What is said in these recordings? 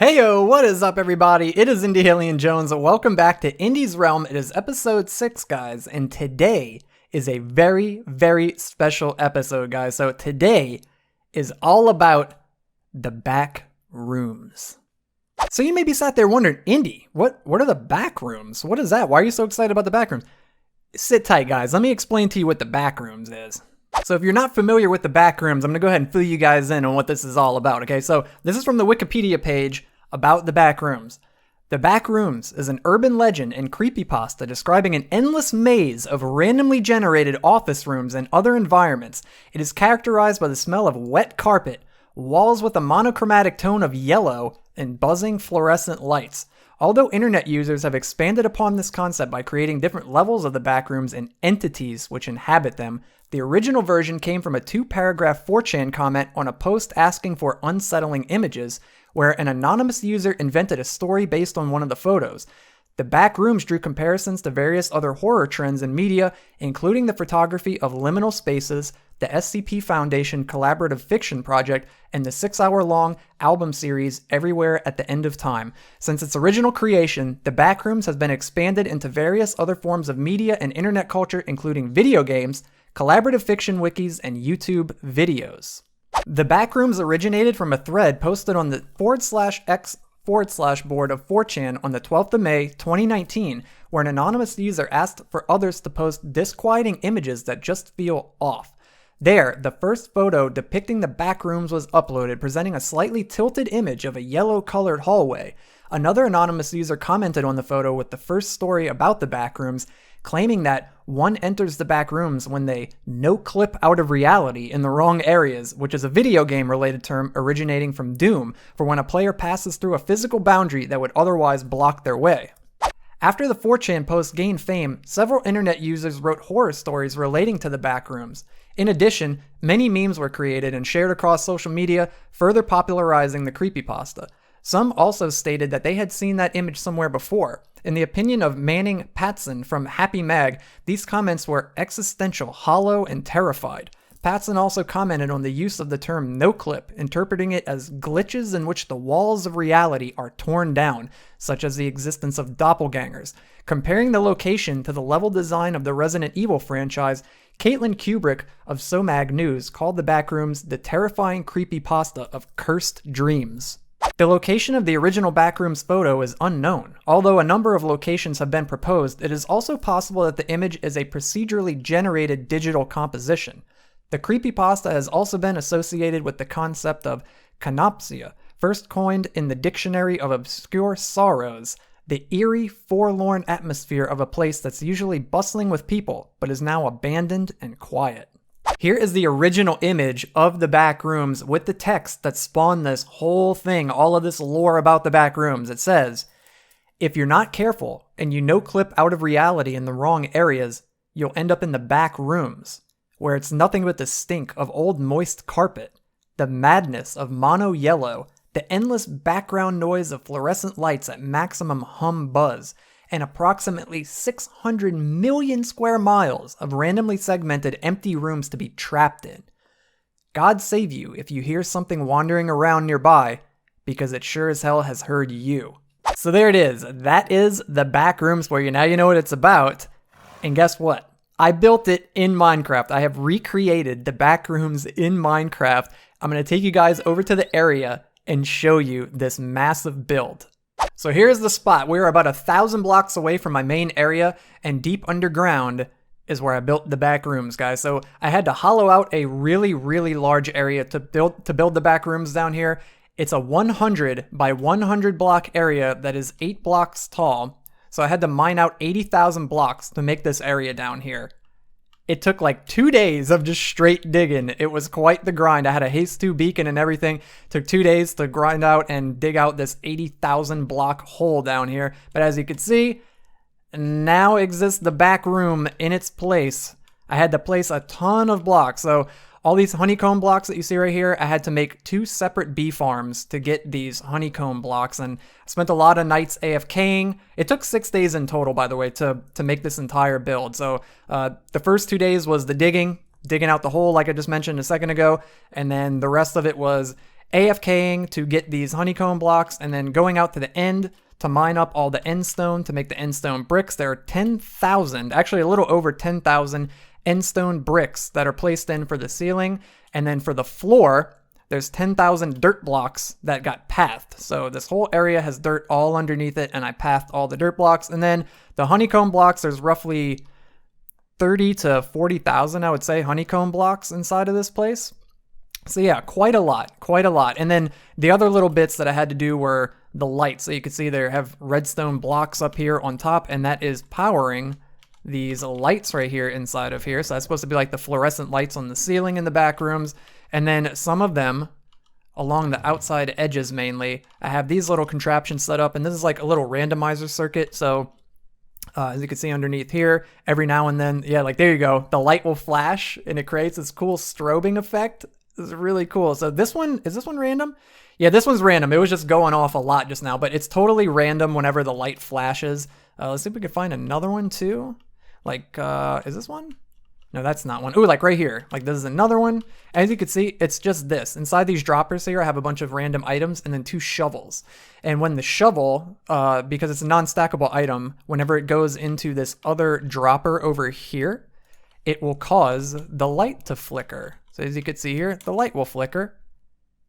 Heyo, what is up everybody? It is Indi Alien Jones. Welcome back to Indi's Realm. It is episode 6, guys, and today is a very, very special episode, guys. So today is all about the back rooms. So you may be sat there wondering, Indi, what are the back rooms? What is that? Why are you so excited about the back rooms? Sit tight, guys. Let me explain to you what the back rooms is. So if you're not familiar with the back rooms, I'm going to go ahead and fill you guys in on what this is all about, okay? So this is from the Wikipedia page about the back rooms. The back rooms is an urban legend and creepypasta describing an endless maze of randomly generated office rooms and other environments. It is characterized by the smell of wet carpet, walls with a monochromatic tone of yellow, and buzzing fluorescent lights. Although internet users have expanded upon this concept by creating different levels of the backrooms and entities which inhabit them, the original version came from a 2-paragraph 4chan comment on a post asking for unsettling images, where an anonymous user invented a story based on one of the photos. The back rooms drew comparisons to various other horror trends in media, including the photography of liminal spaces, the SCP Foundation collaborative fiction project, and the 6-hour-long album series Everywhere at the End of Time. Since its original creation, the Backrooms has been expanded into various other forms of media and internet culture, including video games, collaborative fiction wikis, and YouTube videos. The Backrooms originated from a thread posted on the /x/board of 4chan on the 12th of May, 2019, where an anonymous user asked for others to post disquieting images that just feel off. There, the first photo depicting the backrooms was uploaded, presenting a slightly tilted image of a yellow-colored hallway. Another anonymous user commented on the photo with the first story about the backrooms, claiming that one enters the back rooms when they no-clip out of reality in the wrong areas, which is a video game-related term originating from Doom, for when a player passes through a physical boundary that would otherwise block their way. After the 4chan post gained fame, several internet users wrote horror stories relating to the back rooms. In addition, many memes were created and shared across social media, further popularizing the creepypasta. Some also stated that they had seen that image somewhere before. In the opinion of Manning Patson from Happy Mag, these comments were existential, hollow, and terrified. Patson also commented on the use of the term no-clip, interpreting it as glitches in which the walls of reality are torn down, such as the existence of doppelgangers. Comparing the location to the level design of the Resident Evil franchise, Caitlin Kubrick of SoMag News called the Backrooms the terrifying creepypasta of cursed dreams. The location of the original Backrooms photo is unknown. Although a number of locations have been proposed, it is also possible that the image is a procedurally generated digital composition. The creepypasta has also been associated with the concept of canopsia, first coined in the Dictionary of Obscure Sorrows, the eerie, forlorn atmosphere of a place that's usually bustling with people, but is now abandoned and quiet. Here is the original image of the back rooms with the text that spawned this whole thing, all of this lore about the back rooms. It says, if you're not careful and you no-clip out of reality in the wrong areas, you'll end up in the back rooms, where it's nothing but the stink of old moist carpet, the madness of mono yellow, the endless background noise of fluorescent lights at maximum hum buzz, and approximately 600 million square miles of randomly segmented empty rooms to be trapped in. God save you if you hear something wandering around nearby, because it sure as hell has heard you. So there it is. That is the back rooms for you. Now you know what it's about. And guess what? I built it in Minecraft. I have recreated the back rooms in Minecraft. I'm going to take you guys over to the area and show you this massive build. So here's the spot. We're about 1,000 blocks away from my main area, and deep underground is where I built the back rooms, guys. So I had to hollow out a really, really large area to build the back rooms down here. It's a 100 by 100 block area that is 8 blocks tall. So I had to mine out 80,000 blocks to make this area down here. It took like 2 days of just straight digging. It was quite the grind. I had a Haste 2 beacon and everything. Took 2 days to grind out and dig out this 80,000 block hole down here. But as you can see, now exists the back room in its place. I had to place a ton of blocks. So all these honeycomb blocks that you see right here, I had to make 2 separate bee farms to get these honeycomb blocks, and I spent a lot of nights AFKing. It took 6 days in total, by the way, to make this entire build. So the first 2 days was the digging out the hole like I just mentioned a second ago, and then the rest of it was AFKing to get these honeycomb blocks, and then going out to the end to mine up all the end stone to make the end stone bricks. There are 10,000, actually a little over 10,000 end stone bricks that are placed in for the ceiling. And then for the floor, there's 10,000 dirt blocks that got pathed. So this whole area has dirt all underneath it, and I pathed all the dirt blocks. And then the honeycomb blocks, there's roughly 30 to 40,000, I would say, honeycomb blocks inside of this place. So yeah, quite a lot. And then the other little bits that I had to do were the lights. So you can see there have redstone blocks up here on top, and that is powering these lights right here inside of here. So that's supposed to be like the fluorescent lights on the ceiling in the back rooms. And then some of them along the outside edges mainly, I have these little contraptions set up, and this is like a little randomizer circuit. So as you can see underneath here, every now and then, yeah, like there you go, the light will flash and it creates this cool strobing effect. This is really cool. So this one, is this one random? Yeah, this one's random. It was just going off a lot just now, but it's totally random whenever the light flashes. Let's see if we can find another one too. Like, is this one? No, that's not one. Ooh, like right here. Like this is another one. As you can see, it's just this. Inside these droppers here, I have a bunch of random items and then 2 shovels. And when the shovel, because it's a non-stackable item, whenever it goes into this other dropper over here, it will cause the light to flicker. So as you can see here, the light will flicker.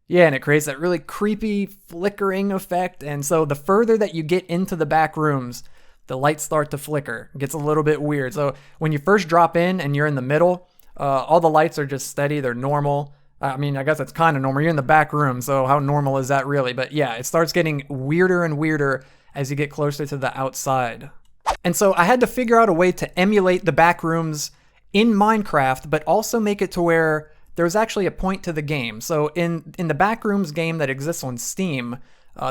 Yeah, and it creates that really creepy flickering effect. And so the further that you get into the back rooms, the lights start to flicker. It gets a little bit weird. So when you first drop in and you're in the middle, all the lights are just steady. They're normal. I mean, I guess it's kind of normal. You're in the back room, so how normal is that really? But yeah, it starts getting weirder and weirder as you get closer to the outside. And so I had to figure out a way to emulate the back rooms in Minecraft, but also make it to where there's actually a point to the game. So in the Backrooms game that exists on Steam,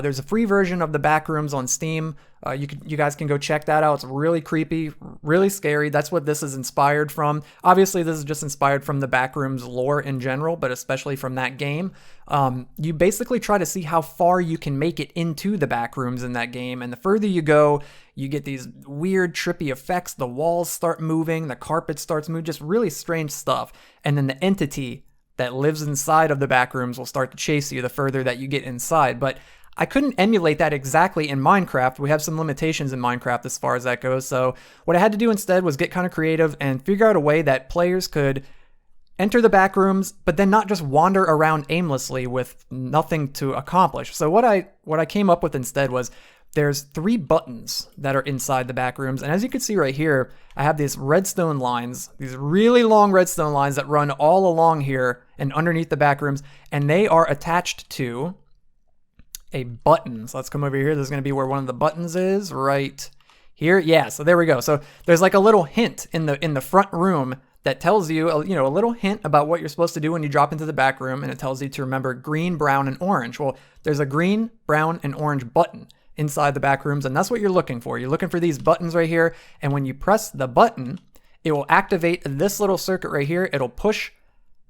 there's a free version of the Backrooms on Steam. You guys can go check that out. It's really creepy, really scary. That's what this is inspired from. Obviously, this is just inspired from the Backrooms lore in general, but especially from that game. You basically try to see how far you can make it into the Backrooms in that game, and the further you go, you get these weird, trippy effects. The walls start moving, the carpet starts moving, just really strange stuff. And then the entity that lives inside of the Backrooms will start to chase you the further that you get inside. But I couldn't emulate that exactly in Minecraft. We have some limitations in Minecraft as far as that goes. So what I had to do instead was get kind of creative and figure out a way that players could enter the back rooms, but then not just wander around aimlessly with nothing to accomplish. So what I came up with instead was there's 3 buttons that are inside the back rooms. And as you can see right here, I have these redstone lines, these really long redstone lines that run all along here and underneath the back rooms, and they are attached to a button. So let's come over here. This is going to be where one of the buttons is right here. Yeah, so there we go. So there's like a little hint in the front room that tells you, a little hint about what you're supposed to do when you drop into the back room, and it tells you to remember green, brown, and orange. Well, there's a green, brown, and orange button inside the back rooms, and that's what you're looking for. You're looking for these buttons right here, and when you press the button, it will activate this little circuit right here. It'll push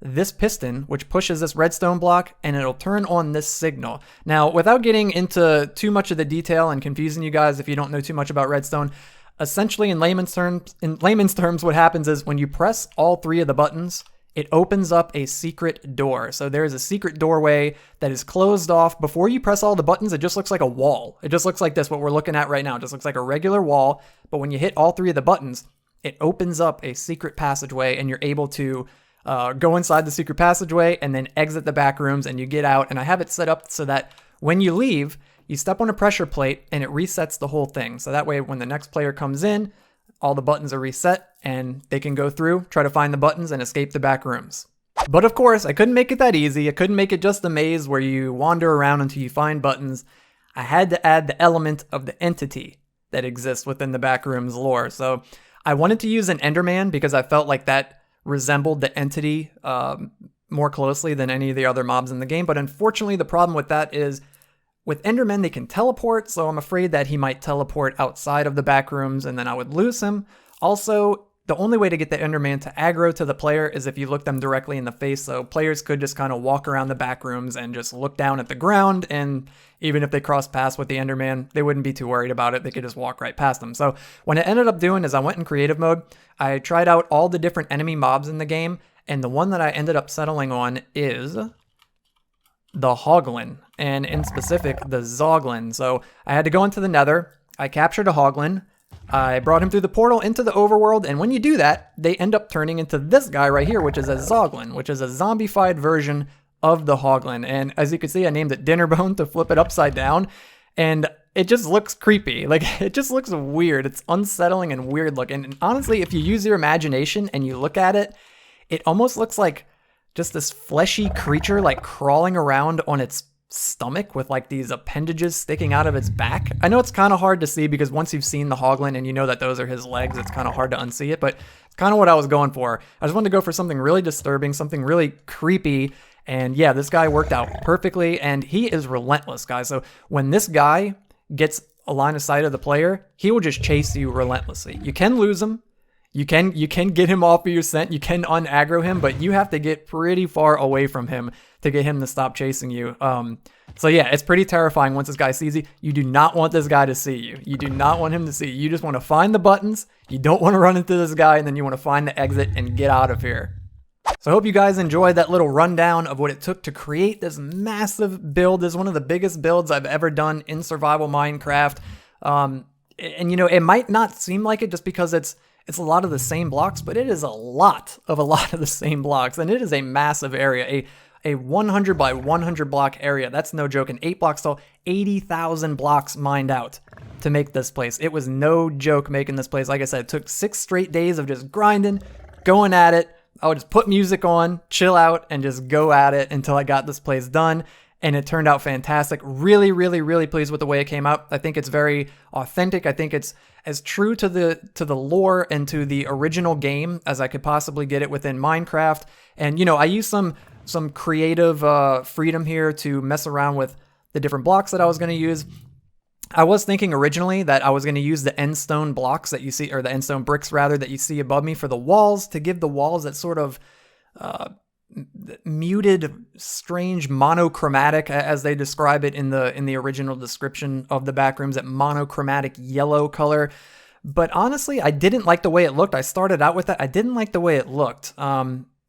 this piston, which pushes this redstone block, and it'll turn on this signal. Now, without getting into too much of the detail and confusing you guys if you don't know too much about redstone, essentially in layman's terms, what happens is when you press all 3 of the buttons, it opens up a secret door. So there's a secret doorway that is closed off. Before you press all the buttons, it just looks like a wall. It just looks like this, what we're looking at right now. It just looks like a regular wall. But when you hit all 3 of the buttons, it opens up a secret passageway, and you're able to go inside the secret passageway and then exit the back rooms, and you get out. And I have it set up so that when you leave, you step on a pressure plate and it resets the whole thing. So that way, when the next player comes in, all the buttons are reset and they can go through, try to find the buttons and escape the back rooms. But of course, I couldn't make it that easy. I couldn't make it just a maze where you wander around until you find buttons. I had to add the element of the entity that exists within the back rooms lore. So I wanted to use an Enderman because I felt like that resembled the entity more closely than any of the other mobs in the game. But unfortunately, the problem with that is with Endermen, they can teleport, so I'm afraid that he might teleport outside of the back rooms and then I would lose him. Also, the only way to get the Enderman to aggro to the player is if you look them directly in the face, so players could just kind of walk around the back rooms and just look down at the ground, and even if they cross paths with the Enderman, they wouldn't be too worried about it. They could just walk right past them. So what I ended up doing is I went in creative mode. I tried out all the different enemy mobs in the game, and the one that I ended up settling on is the Hoglin, and in specific, the Zoglin. So I had to go into the Nether. I captured a Hoglin. I brought him through the portal into the overworld, and when you do that, they end up turning into this guy right here, which is a Zoglin, which is a zombified version of the Hoglin. And as you can see, I named it Dinnerbone to flip it upside down, and it just looks creepy. Like, it just looks weird. It's unsettling and weird looking. And honestly, if you use your imagination and you look at it, it almost looks like just this fleshy creature like crawling around on its stomach with like these appendages sticking out of its back. I know it's kind of hard to see because once you've seen the Hoglin and you know that those are his legs, it's kind of hard to unsee it, but it's kind of what I was going for. I just wanted to go for something really disturbing, something really creepy. And yeah, this guy worked out perfectly, and he is relentless, guys. So when this guy gets a line of sight of the player, he will just chase you relentlessly. You can lose him. You can get him off of your scent. You can unaggro him, but you have to get pretty far away from him to get him to stop chasing you. So yeah, it's pretty terrifying once this guy sees you. You do not want this guy to see you. You do not want him to see you. You just want to find the buttons. You don't want to run into this guy, and then you want to find the exit and get out of here. So I hope you guys enjoyed that little rundown of what it took to create this massive build. This is one of the biggest builds I've ever done in survival Minecraft. And you know, it might not seem like it just because it's a lot of the same blocks, but it is a lot of the same blocks, and it is a massive area, a 100 by 100 block area. That's no joke. In 8 blocks tall, 80,000 blocks mined out to make this place. It was no joke making this place. Like I said, it took 6 straight days of just grinding, going at it. I would just put music on, chill out, and just go at it until I got this place done. And it turned out fantastic. Really, really, really pleased with the way it came out. I think it's very authentic. I think it's as true to the lore and to the original game as I could possibly get it within Minecraft. And you know, I used some creative freedom here to mess around with the different blocks that I was going to use. I was thinking originally that I was going to use the end stone blocks that you see, or the end stone bricks rather, that you see above me for the walls, to give the walls that sort of muted, strange, monochromatic, as they describe it in the original description of the Backrooms, that monochromatic yellow color. But honestly, I didn't like the way it looked. I started out with that. I didn't like the way it looked.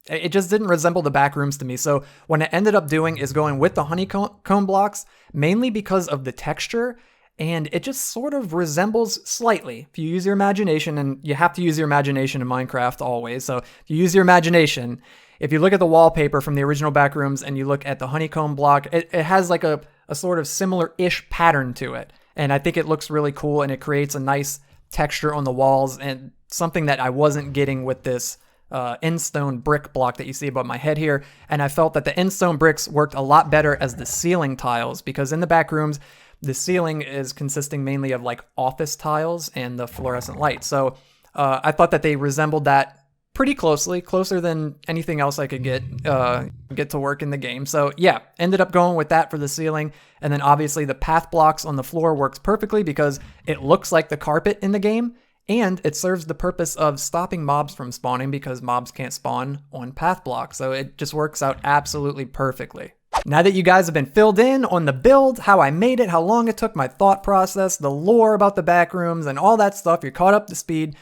It just didn't resemble the Backrooms to me. So what I ended up doing is going with the honeycomb blocks, mainly because of the texture. And it just sort of resembles slightly, if you use your imagination, and you have to use your imagination in Minecraft always. So if you use your imagination, if you look at the wallpaper from the original Backrooms and you look at the honeycomb block, it has like a sort of similar-ish pattern to it. And I think it looks really cool, and it creates a nice texture on the walls, and something that I wasn't getting with this end-stone brick block that you see above my head here. And I felt that the end-stone bricks worked a lot better as the ceiling tiles, because in the Backrooms, the ceiling is consisting mainly of like office tiles and the fluorescent light. So I thought that they resembled that pretty closely, closer than anything else I could get to work in the game. So yeah, ended up going with that for the ceiling. And then obviously the path blocks on the floor works perfectly because it looks like the carpet in the game, and it serves the purpose of stopping mobs from spawning because mobs can't spawn on path blocks. So it just works out absolutely perfectly. Now that you guys have been filled in on the build, how I made it, how long it took, my thought process, the lore about the Backrooms, and all that stuff, you're caught up to speed.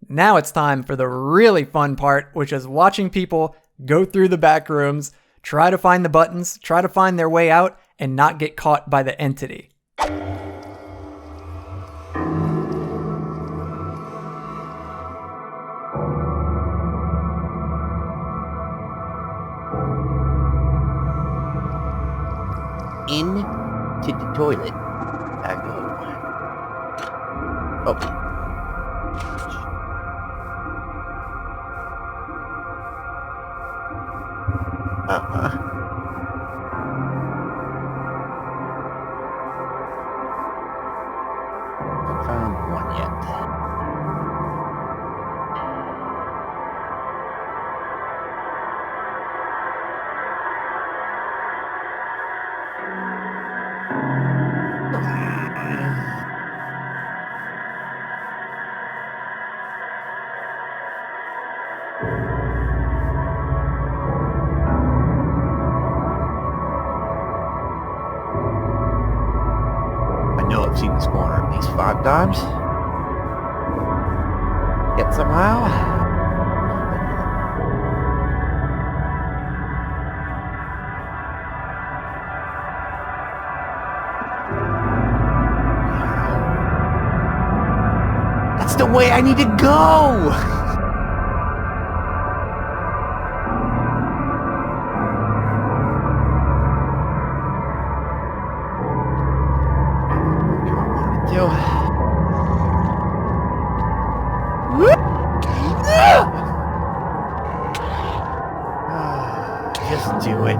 Now it's time for the really fun part, which is watching people go through the Backrooms, try to find the buttons, try to find their way out, and not get caught by the entity. To the toilet I go. Oh. Haven't found one yet. I've seen this corner at least 5 times. Yet somehow way I need to go! Just do it.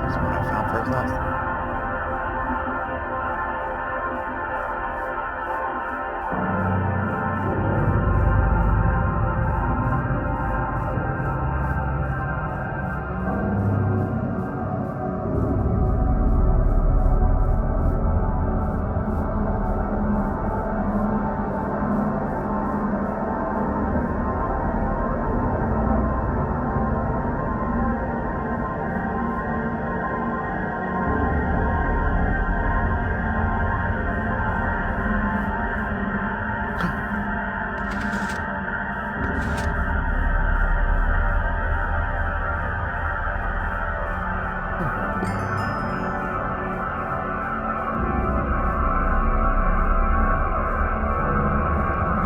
That's what I found first last.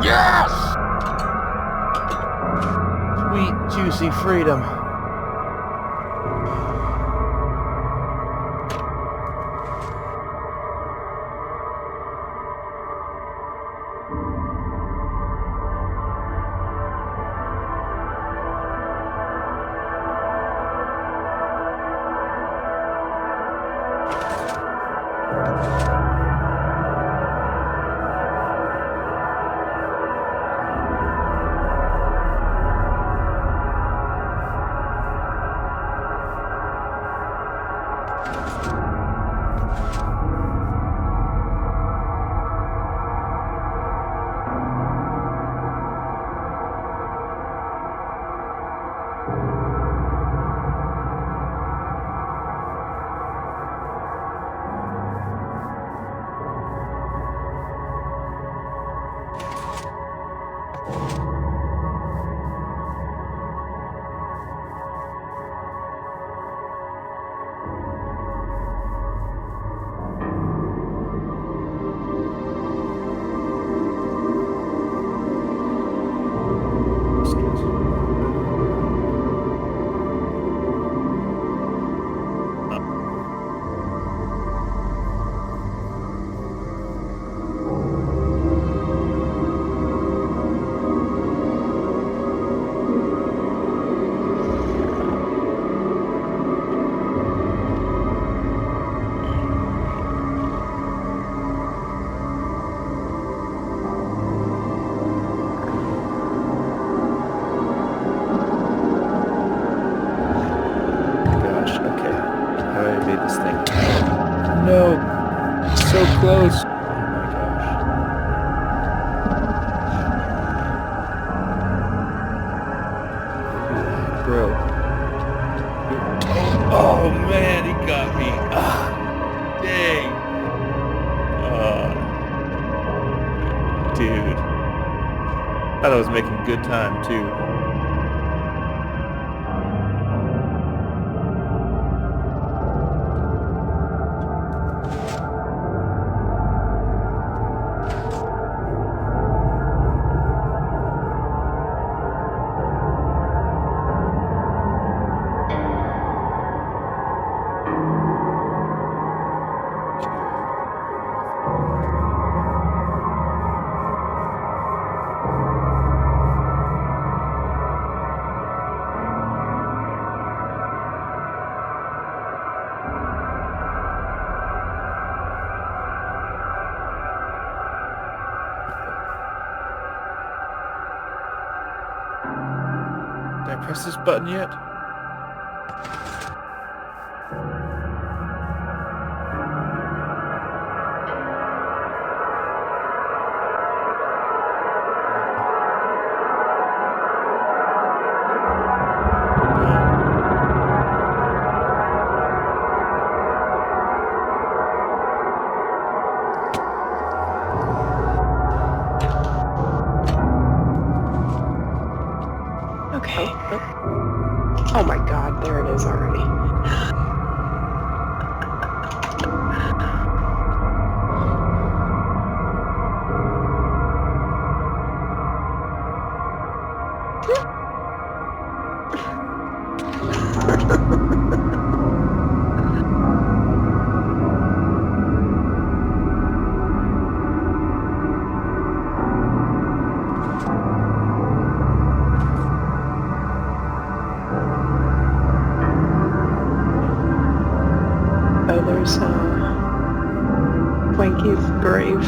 Yes! Sweet, juicy freedom. No, so close. Oh my gosh. Bro. Oh man, he got me. Ah, dang. Dude. Thought I was making good time too. I press this button yet? Okay. Oh my god, there it is already. Oh, there's Wanky's grave.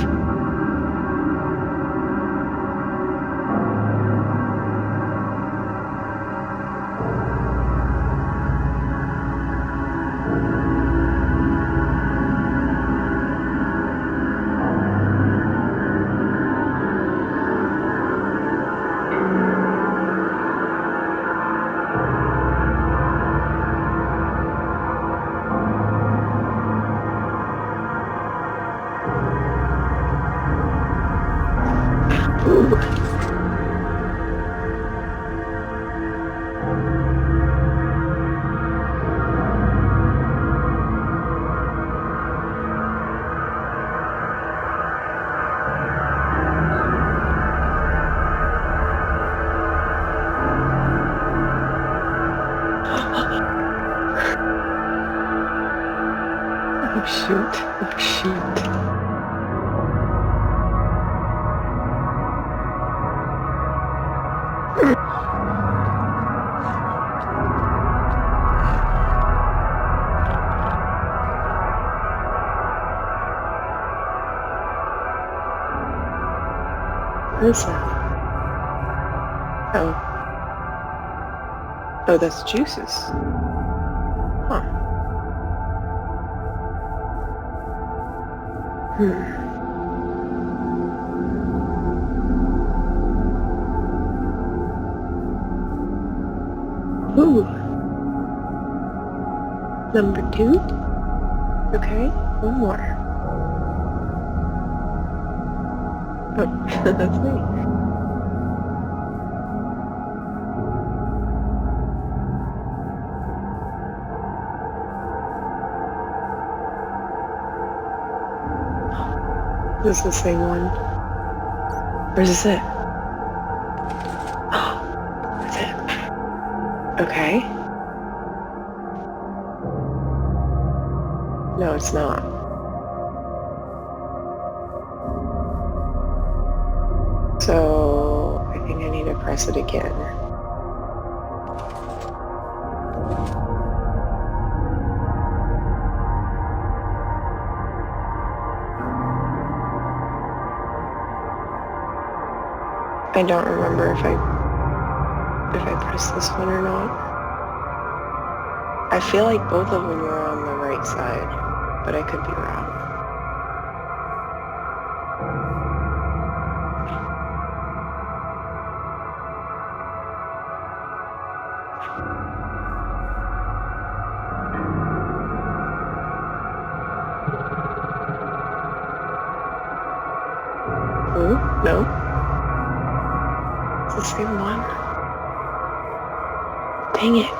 Ooh. Oh shoot, oh shoot. What is that? Oh. Oh, that's juices. Huh. Ooh. Number 2? Okay, one more. Oh, that's me. This is the same one. Or is this it? Oh, that's it. Okay. No, it's not. So, I think I need to press it again. I don't remember if I pressed this one or not. I feel like both of them were on the right side, but I could be wrong. Ooh, no. It's the same one. Dang it.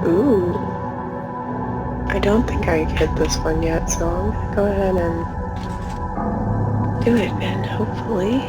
Ooh. I don't think I hit this one yet, so I'm gonna go ahead and do it, and hopefully